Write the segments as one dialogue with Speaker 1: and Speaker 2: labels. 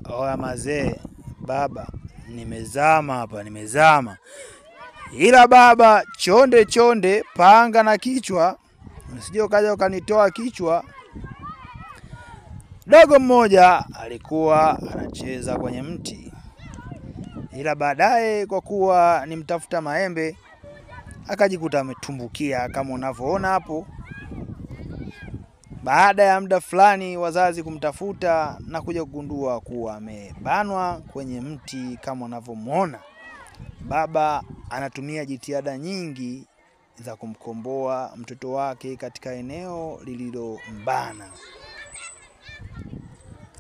Speaker 1: Oya mazee, baba, nimezama hapa, nimezama. Ila baba, chonde, panga na kichwa. Usije ukaja ukanitoa kichwa. Dogo mmoja alikuwa anacheza kwenye mti. Ila baadaye kwa kuwa ni mtafuta maembe, akajikuta ametumbukia kama unavyoona hapo. Baada ya muda fulani wazazi kumtafuta na kuja kugundua kuwa amebanwa kwenye mti kama unavyomuona. Baba anatumia jitihada nyingi za kumkomboa mtoto wake katika eneo lililombana.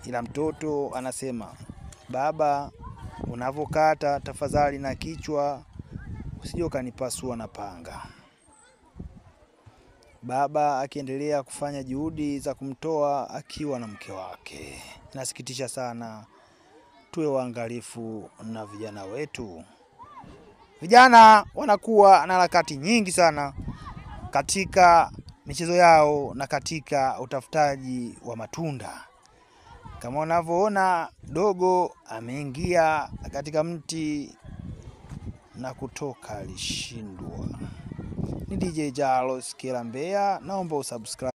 Speaker 1: Ila mtoto anasema, baba, unavokata tafadhali na kichwa, usije ukanipasua na panga. Baba akiendelea kufanya juhudi za kumtoa akiwa na mke wake. Inasikitisha sana. Tuwe waangalifu na vijana wetu. Vijana wanakuwa na harakati nyingi sana katika michezo yao na katika utafutaji wa matunda. Kama unavyoona, dogo ameingia katika mti na kutoka alishindwa. Ni DJ Jalos Kila Mbeya, naomba usubscribe.